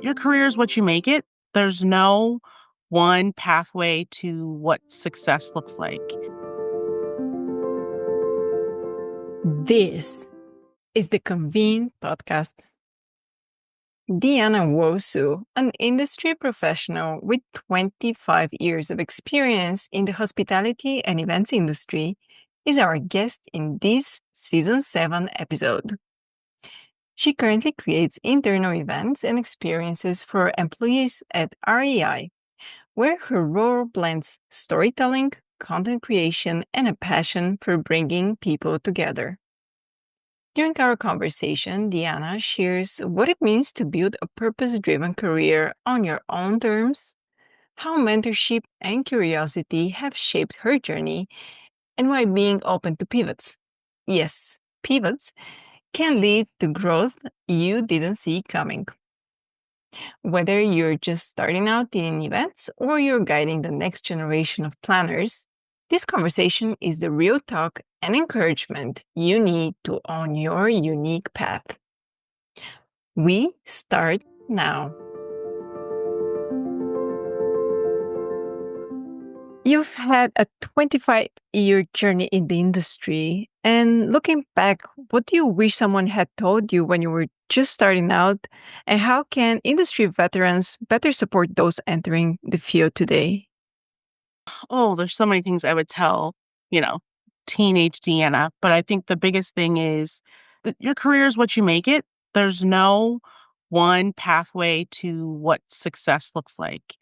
Your career is what you make it. There's no one pathway to what success looks like. This is the Convene Podcast. Deanna Nwosu, an industry professional with 25 years of experience in the hospitality and events industry, is our guest in this Season 7 episode. She currently creates internal events and experiences for employees at REI, where her role blends storytelling, content creation, and a passion for bringing people together. During our conversation, Deanna shares what it means to build a purpose-driven career on your own terms, how mentorship and curiosity have shaped her journey, and why being open to pivots, yes, pivots, can lead to growth you didn't see coming. Whether you're just starting out in events or you're guiding the next generation of planners, this conversation is the real talk and encouragement you need to own your unique path. We start now. You've had a 25-year journey in the industry, and looking back, what do you wish someone had told you when you were just starting out, and how can industry veterans better support those entering the field today? Oh, there's so many things I would tell, teenage Deanna. But I think the biggest thing is that your career is what you make it. There's no one pathway to what success looks like.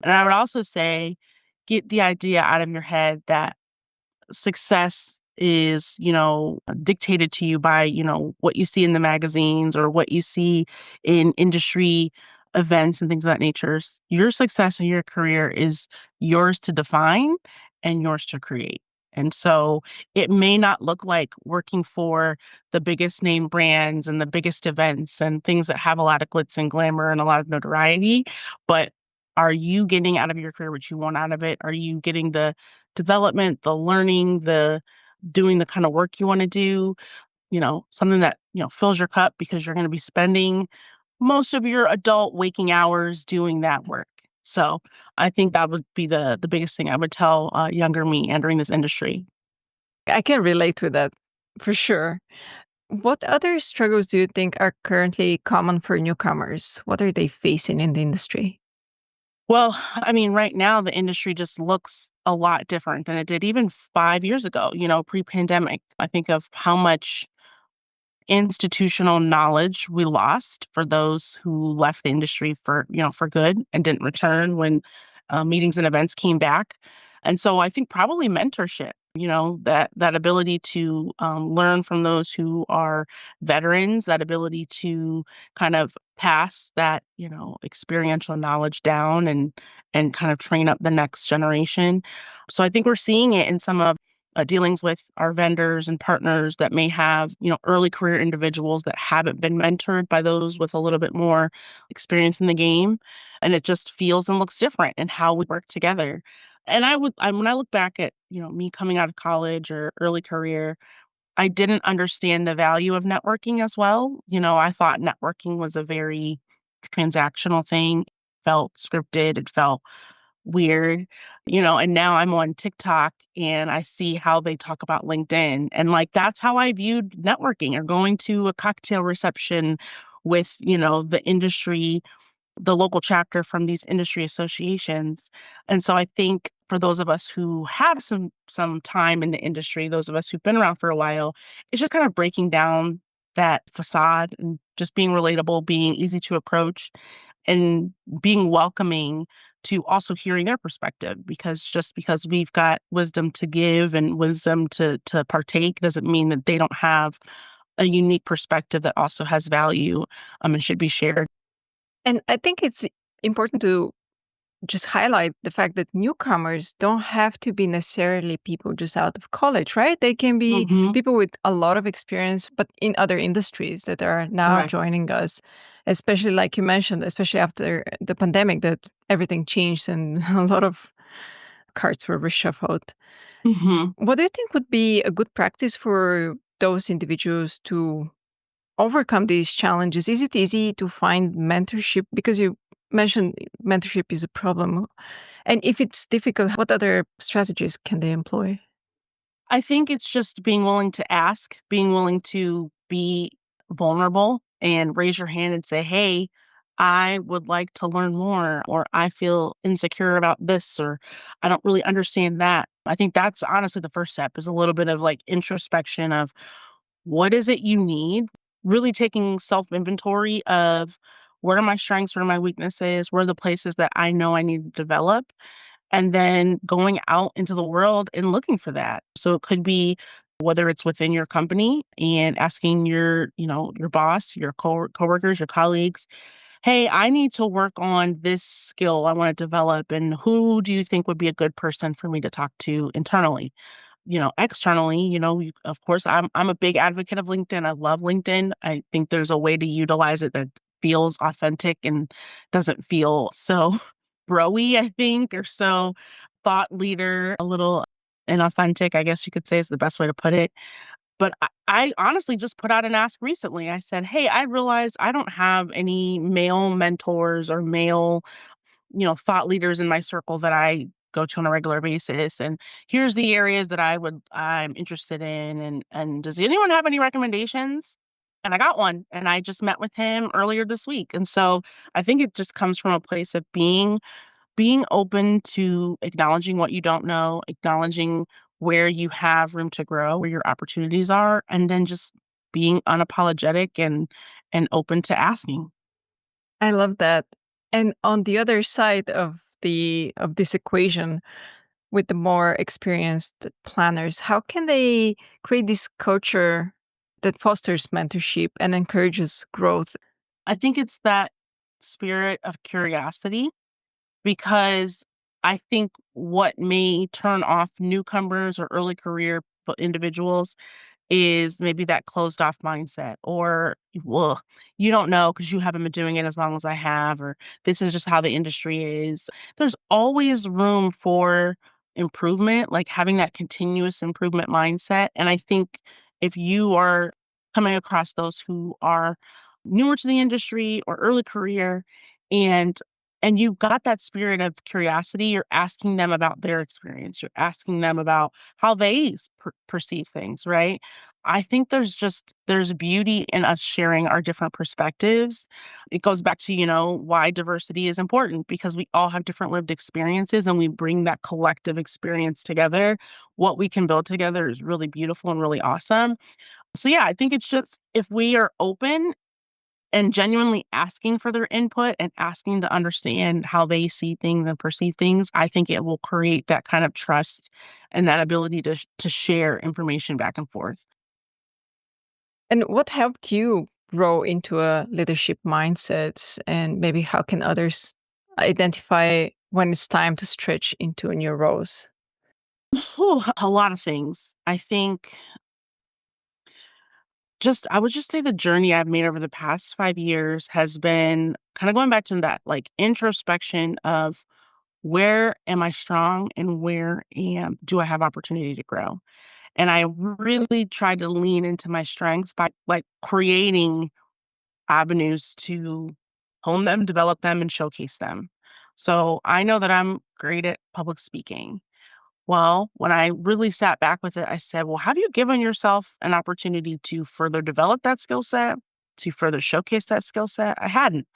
And I would also say, get the idea out of your head that success is, dictated to you by, what you see in the magazines or what you see in industry events and things of that nature. Your success in your career is yours to define and yours to create. And so it may not look like working for the biggest name brands and the biggest events and things that have a lot of glitz and glamour and a lot of notoriety, but are you getting out of your career what you want out of it? Are you getting the development, the learning, the doing the kind of work you want to do, something that, fills your cup because you're going to be spending most of your adult waking hours doing that work. So I think that would be the biggest thing I would tell younger me entering this industry. I can relate to that for sure. What other struggles do you think are currently common for newcomers? What are they facing in the industry? Well, I mean, right now the industry just looks a lot different than it did even 5 years ago, pre-pandemic. I think of how much institutional knowledge we lost for those who left the industry for good and didn't return when meetings and events came back. And so I think probably mentorship, that ability to learn from those who are veterans, that ability to kind of pass that, experiential knowledge down and kind of train up the next generation. So I think we're seeing it in some of dealings with our vendors and partners that may have, early career individuals that haven't been mentored by those with a little bit more experience in the game. And it just feels and looks different in how we work together. And when I look back at, me coming out of college or early career, I didn't understand the value of networking as well. I thought networking was a very transactional thing, felt scripted, it felt weird, and now I'm on TikTok and I see how they talk about LinkedIn. And like, that's how I viewed networking or going to a cocktail reception with, the industry, the local chapter from these industry associations. And so I think for those of us who have some time in the industry, those of us who've been around for a while, it's just kind of breaking down that facade and just being relatable, being easy to approach, and being welcoming to also hearing their perspective, because just because we've got wisdom to give and wisdom to partake doesn't mean that they don't have a unique perspective that also has value and should be shared. And I think it's important to just highlight the fact that newcomers don't have to be necessarily people just out of college, right? They can be Mm-hmm. people with a lot of experience, but in other industries that are now Correct. joining us, especially like you mentioned, especially after the pandemic, that everything changed and a lot of cards were reshuffled. Mm-hmm. What do you think would be a good practice for those individuals to overcome these challenges? Is it easy to find mentorship? Because you mentioned mentorship is a problem. And if it's difficult, what other strategies can they employ? I think it's just being willing to ask, being willing to be vulnerable and raise your hand and say, "Hey, I would like to learn more," or "I feel insecure about this," or "I don't really understand that." I think that's honestly the first step is a little bit of like introspection of what is it you need? Really taking self inventory of what are my strengths, what are my weaknesses, where are the places that I know I need to develop, and then going out into the world and looking for that. So it could be whether it's within your company and asking your boss, your coworkers, your colleagues, "Hey, I need to work on this skill I want to develop, and who do you think would be a good person for me to talk to internally?" Externally, of course, I'm a big advocate of LinkedIn. I love LinkedIn. I think there's a way to utilize it that feels authentic and doesn't feel so broy, I think, or so thought leader, a little inauthentic, I guess you could say is the best way to put it. But I honestly just put out an ask recently. I said, "Hey, I realize I don't have any male mentors or male thought leaders in my circle that I go to on a regular basis. And here's the areas that I'm interested in. And does anyone have any recommendations?" And I got one, and I just met with him earlier this week. And so I think it just comes from a place of being open to acknowledging what you don't know, acknowledging where you have room to grow, where your opportunities are, and then just being unapologetic and open to asking. I love that. And on the other side of this equation, with the more experienced planners, how can they create this culture that fosters mentorship and encourages growth? I think it's that spirit of curiosity because I think what may turn off newcomers or early career individuals is maybe that closed off mindset or, well, you don't know because you haven't been doing it as long as I have, or this is just how the industry is. There's always room for improvement, like having that continuous improvement mindset. And I think if you are coming across those who are newer to the industry or early career and you've got that spirit of curiosity, you're asking them about their experience. You're asking them about how they perceive things, right? I think there's beauty in us sharing our different perspectives. It goes back to, why diversity is important because we all have different lived experiences and we bring that collective experience together. What we can build together is really beautiful and really awesome. So yeah, I think it's just if we are open and genuinely asking for their input and asking to understand how they see things and perceive things, I think it will create that kind of trust and that ability to share information back and forth. And what helped you grow into a leadership mindset? And maybe how can others identify when it's time to stretch into new roles? Whew, a lot of things. I think I would just say the journey I've made over the past 5 years has been kind of going back to that like introspection of where am I strong and where do I have opportunity to grow? And I really tried to lean into my strengths by like creating avenues to hone them, develop them, and showcase them. So I know that I'm great at public speaking. Well, when I really sat back with it, I said, "Well, have you given yourself an opportunity to further develop that skill set, to further showcase that skill set?" I hadn't.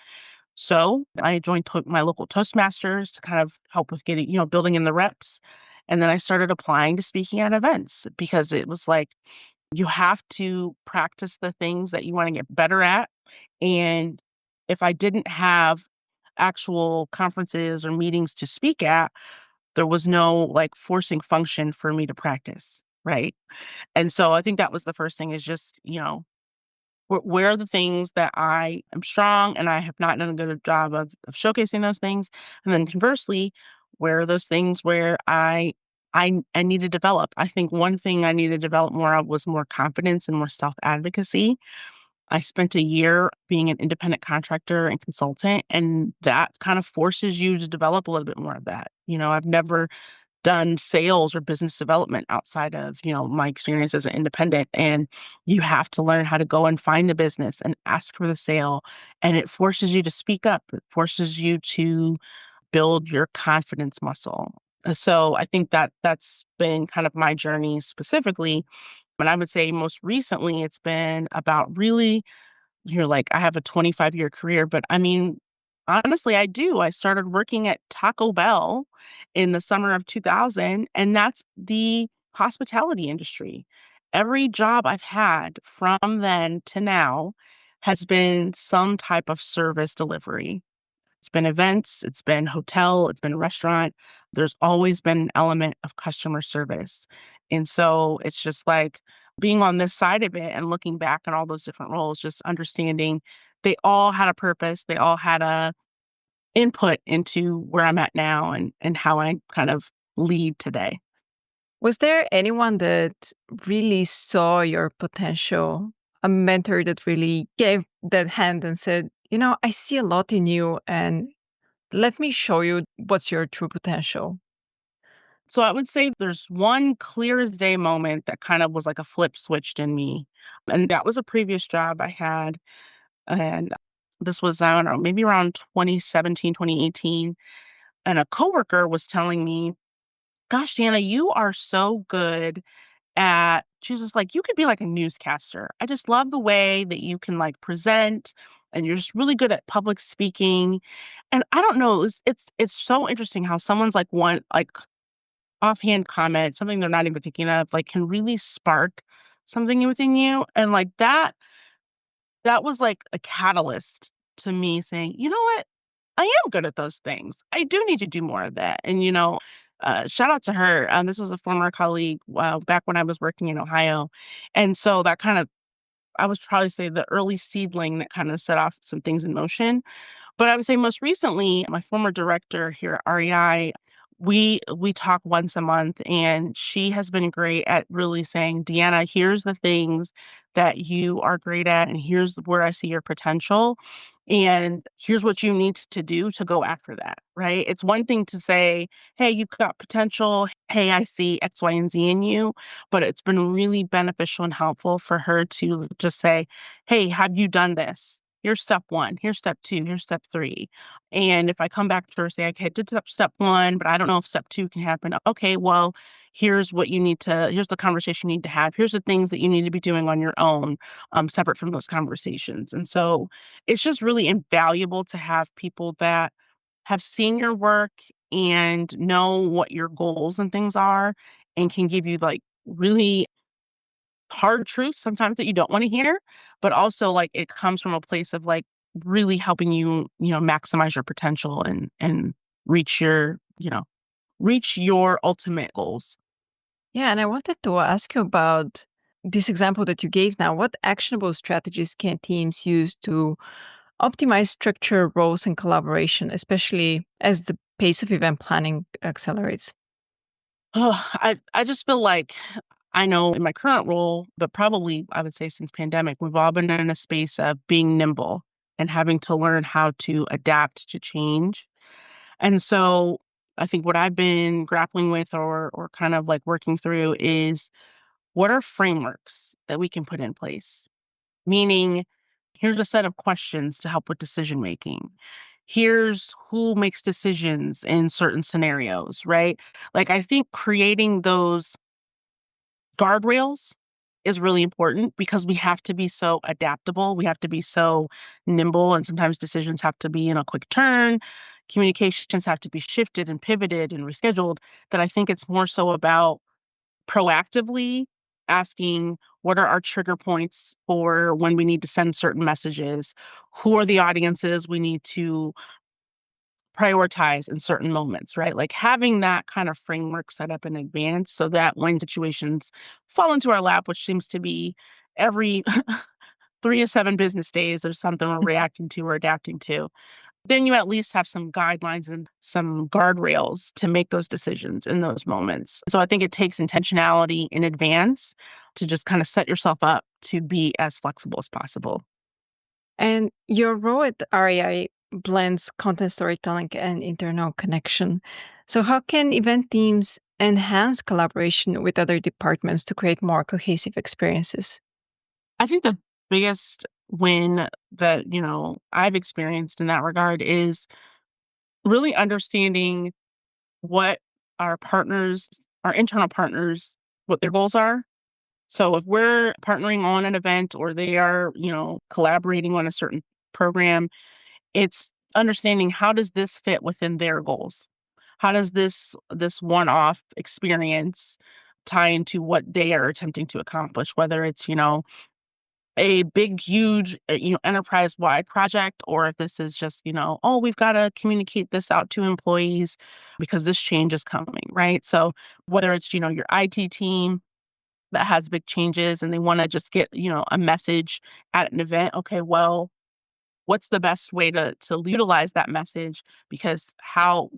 So I joined my local Toastmasters to kind of help with getting, building in the reps. And then I started applying to speaking at events because it was like, you have to practice the things that you want to get better at. And if I didn't have actual conferences or meetings to speak at, there was no like forcing function for me to practice. Right. And so I think that was the first thing is just, where are the things that I am strong and I have not done a good job of showcasing those things? And then conversely, where are those things where I need to develop? I think one thing I need to develop more of was more confidence and more self-advocacy. I spent a year being an independent contractor and consultant, and that kind of forces you to develop a little bit more of that. I've never done sales or business development outside of, my experience as an independent. And you have to learn how to go and find the business and ask for the sale. And it forces you to speak up. It forces you to build your confidence muscle. So I think that that's been kind of my journey specifically. And I would say most recently, it's been about really, you're like, I have a 25-year career, but I mean, honestly, I do. I started working at Taco Bell in the summer of 2000, and that's the hospitality industry. Every job I've had from then to now has been some type of service delivery. It's been events, it's been hotel, it's been restaurant. There's always been an element of customer service. And so it's just like being on this side of it and looking back at all those different roles, just understanding they all had a purpose, they all had a input into where I'm at now and how I kind of lead today. Was there anyone that really saw your potential? A mentor that really gave that hand and said, I see a lot in you and let me show you what's your true potential. So I would say there's one clear as day moment that kind of was like a flip switched in me. And that was a previous job I had. And this was, I don't know, maybe around 2017, 2018. And a coworker was telling me, gosh, Deanna, you are so good at, she's just like, you could be like a newscaster. I just love the way that you can like present and you're just really good at public speaking. And I don't know, it's so interesting how someone's like one like offhand comment, something they're not even thinking of, like can really spark something within you. And like that was like a catalyst to me saying, you know what? I am good at those things. I do need to do more of that. And, shout out to her. This was a former colleague back when I was working in Ohio. And so that kind of, I would probably say the early seedling that kind of set off some things in motion. But I would say most recently, my former director here at REI, we talk once a month, and she has been great at really saying, Deanna, here's the things that you are great at, and here's where I see your potential. And here's what you need to do to go after that, right? It's one thing to say, hey, you've got potential. Hey, I see X, Y, and Z in you. But it's been really beneficial and helpful for her to just say, hey, have you done this? Here's step one, here's step two, here's step three. And if I come back to her and say, okay, I did step one, but I don't know if step two can happen. Okay, well, here's what you need to, here's the conversation you need to have. Here's the things that you need to be doing on your own, separate from those conversations. And so it's just really invaluable to have people that have seen your work and know what your goals and things are and can give you like really hard truths sometimes that you don't want to hear, but also like it comes from a place of like really helping you, maximize your potential and reach your, reach your ultimate goals. Yeah, and I wanted to ask you about this example that you gave now. What actionable strategies can teams use to optimize structure, roles, and collaboration, especially as the pace of event planning accelerates? Oh, I just feel like I know in my current role, but probably I would say since pandemic, we've all been in a space of being nimble and having to learn how to adapt to change. And so I think what I've been grappling with or kind of like working through is what are frameworks that we can put in place? Meaning, here's a set of questions to help with decision making. Here's who makes decisions in certain scenarios, right? Like, I think creating those guardrails is really important because we have to be so adaptable. We have to be so nimble, and sometimes decisions have to be in a quick turn. Communications have to be shifted and pivoted and rescheduled. That I think it's more so about proactively asking what are our trigger points for when we need to send certain messages? Who are the audiences we need to prioritize in certain moments, right? Like having that kind of framework set up in advance so that when situations fall into our lap, which seems to be every 3 to 7 business days, there's something we're reacting to or adapting to, then you at least have some guidelines and some guardrails to make those decisions in those moments. So I think it takes intentionality in advance to just kind of set yourself up to be as flexible as possible. And your role at REI blends content storytelling and internal connection. So, how can event teams enhance collaboration with other departments to create more cohesive experiences? I think the biggest win that, I've experienced in that regard is really understanding what our partners, our internal partners, what their goals are. So if we're partnering on an event or they are, collaborating on a certain program, it's understanding how does this fit within their goals? How does this one-off experience tie into what they are attempting to accomplish, whether it's, a big, huge, enterprise-wide project, or if this is just, oh, we've got to communicate this out to employees because this change is coming, right? So whether it's, your IT team that has big changes and they want to just get, a message at an event, okay, well, what's the best way to utilize that message? Because how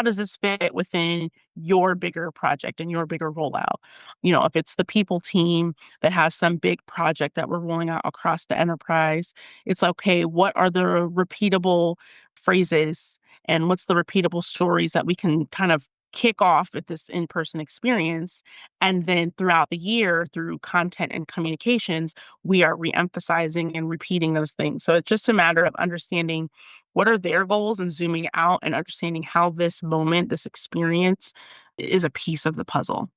does this fit within your bigger project and your bigger rollout? If it's the people team that has some big project that we're rolling out across the enterprise, it's okay, what are the repeatable phrases and what's the repeatable stories that we can kind of kick off at this in-person experience, and then throughout the year through content and communications we are re-emphasizing and repeating those things. So it's just a matter of understanding what are their goals and zooming out and understanding how this moment, this experience is a piece of the puzzle.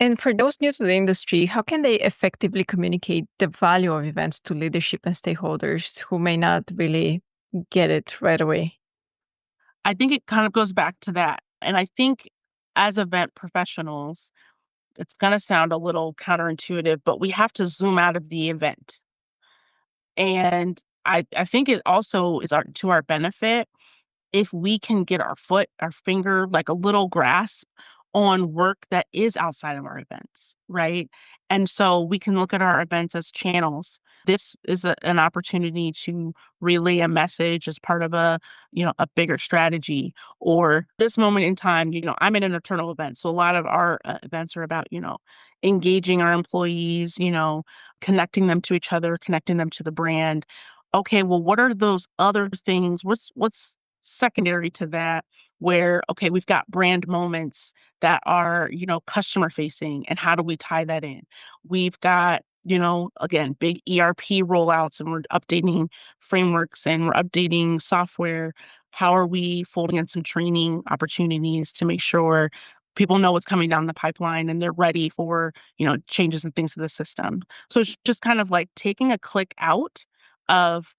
And for those new to the industry, how can they effectively communicate the value of events to leadership and stakeholders who may not really get it right away? I think it kind of goes back to that. And I think as event professionals, it's going to sound a little counterintuitive, but we have to zoom out of the event. And I think it also is to our benefit if we can get our finger, like a little grasp on work that is outside of our events, right? And so we can look at our events as channels. This is an opportunity to relay a message as part of a bigger strategy. Or this moment in time, I'm in an internal event. So a lot of our events are about, engaging our employees, connecting them to each other, connecting them to the brand. Okay, well, what are those other things? What's secondary to that where, okay, we've got brand moments that are, customer facing, and how do we tie that in? We've got, again, big ERP rollouts and we're updating frameworks and we're updating software. How are we folding in some training opportunities to make sure people know what's coming down the pipeline and they're ready for, changes and things to the system? So it's just kind of like taking a click out of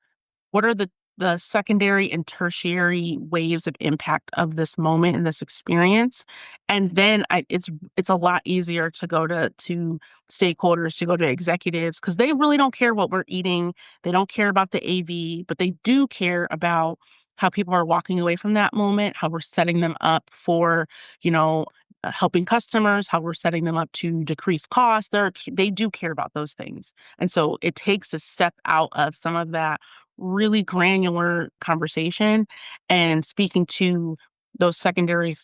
what are the secondary and tertiary waves of impact of this moment and this experience? And then it's a lot easier to go to stakeholders, to go to executives, because they really don't care what we're eating. They don't care about the AV, but they do care about how people are walking away from that moment, how we're setting them up for, you know, helping customers, how we're setting them up to decrease costs. They do care about those things. And so it takes a step out of some of that really granular conversation and speaking to those secondary,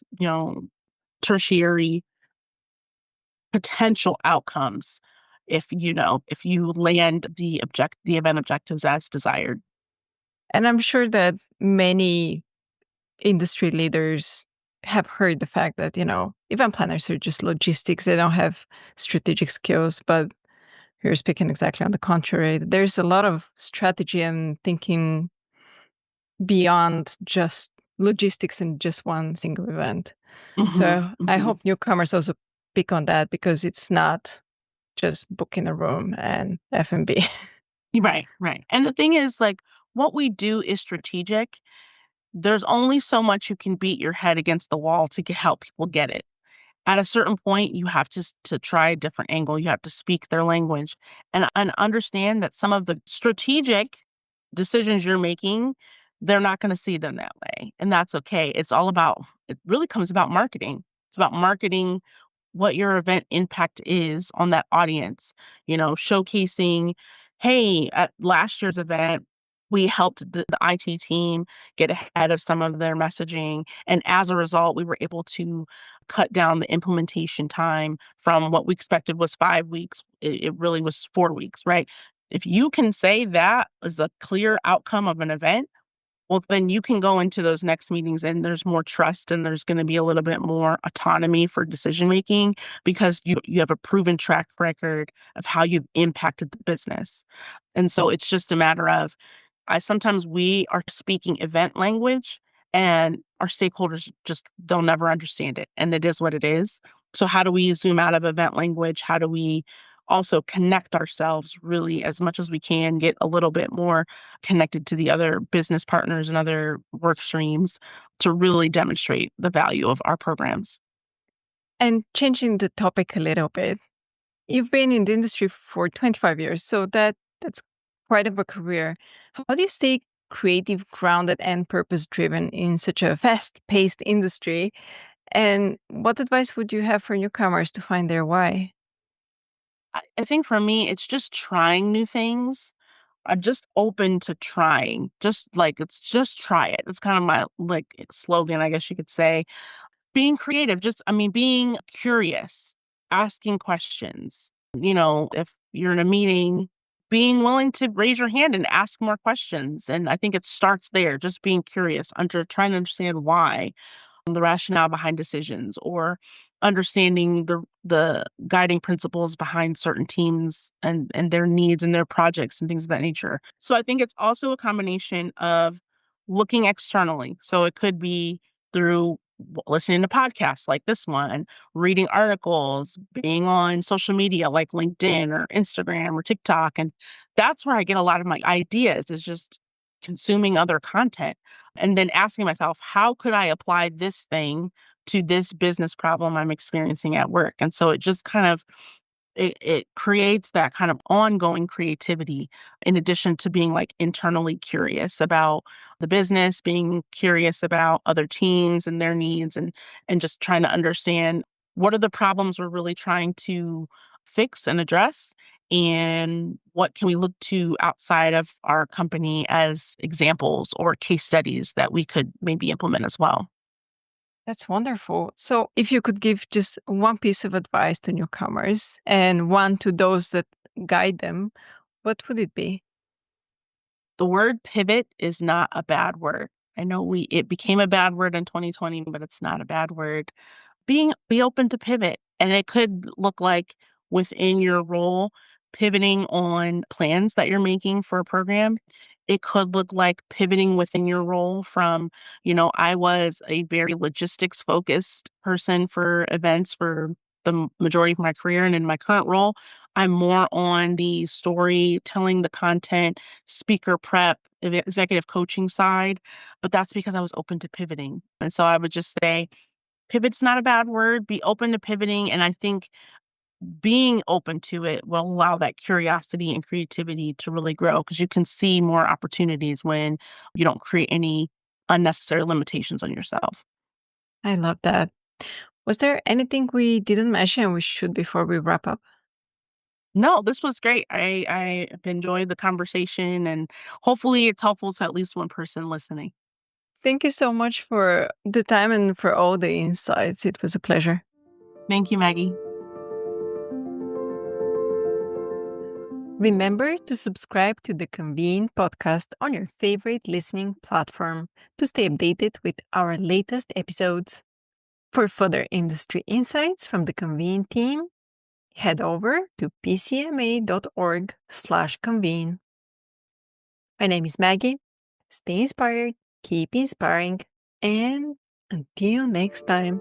tertiary potential outcomes if you land the event objectives as desired. And I'm sure that many industry leaders have heard the fact that, event planners are just logistics. They don't have strategic skills, but you're speaking exactly on the contrary. There's a lot of strategy and thinking beyond just logistics and just one single event. Hmm. So I Hmm. hope newcomers also pick on that because it's not just booking a room and F&B. Right, right. And the thing is, like, what we do is strategic. There's only so much you can beat your head against the wall to help people get it. At a certain point, you have to try a different angle. You have to speak their language and understand that some of the strategic decisions you're making, they're not going to see them that way. And that's okay. It really comes about marketing. It's about marketing what your event impact is on that audience, showcasing, hey, at last year's event, we helped the IT team get ahead of some of their messaging. And as a result, we were able to cut down the implementation time from what we expected was 5 weeks. It really was 4 weeks, right? If you can say that is a clear outcome of an event, well, then you can go into those next meetings and there's more trust and there's going to be a little bit more autonomy for decision making because you have a proven track record of how you've impacted the business. And so it's just a matter of sometimes we are speaking event language and our stakeholders just they'll never understand it. And it is what it is. So how do we zoom out of event language? How do we also connect ourselves really as much as we can, get a little bit more connected to the other business partners and other work streams to really demonstrate the value of our programs? And changing the topic a little bit, you've been in the industry for 25 years, so that's quite of a career. How do you stay creative, grounded, and purpose driven in such a fast paced industry? And what advice would you have for newcomers to find their why? I think for me, it's just trying new things. I'm just open to trying. Just like it's just try it. It's kind of my like slogan, I guess you could say. Being creative, just I mean, being curious, asking questions. If you're in a meeting, being willing to raise your hand and ask more questions. And I think it starts there, just being curious, trying to understand why the rationale behind decisions or understanding the guiding principles behind certain teams and their needs and their projects and things of that nature. So I think it's also a combination of looking externally. So it could be through listening to podcasts like this one, reading articles, being on social media like LinkedIn or Instagram or TikTok. And that's where I get a lot of my ideas is just consuming other content and then asking myself, how could I apply this thing to this business problem I'm experiencing at work? And so it just kind of it creates that kind of ongoing creativity in addition to being like internally curious about the business, being curious about other teams and their needs and just trying to understand what are the problems we're really trying to fix and address and what can we look to outside of our company as examples or case studies that we could maybe implement as well. That's wonderful. So, if you could give just one piece of advice to newcomers and one to those that guide them, what would it be? The word pivot is not a bad word. I know it became a bad word in 2020, but it's not a bad word. Be open to pivot, and it could look like within your role, pivoting on plans that you're making for a program. It could look like pivoting within your role from, I was a very logistics focused person for events for the majority of my career. And in my current role, I'm more on the storytelling, the content, speaker prep, executive coaching side. But that's because I was open to pivoting. And so I would just say, pivot's not a bad word. Be open to pivoting. And I think being open to it will allow that curiosity and creativity to really grow because you can see more opportunities when you don't create any unnecessary limitations on yourself. I love that. Was there anything we didn't mention we should before we wrap up? No, this was great. I have enjoyed the conversation and hopefully it's helpful to at least one person listening. Thank you so much for the time and for all the insights. It was a pleasure. Thank you, Maggie. Remember to subscribe to the Convene podcast on your favorite listening platform to stay updated with our latest episodes. For further industry insights from the Convene team, head over to pcma.org/convene. My name is Maggie. Stay inspired, keep inspiring, and until next time.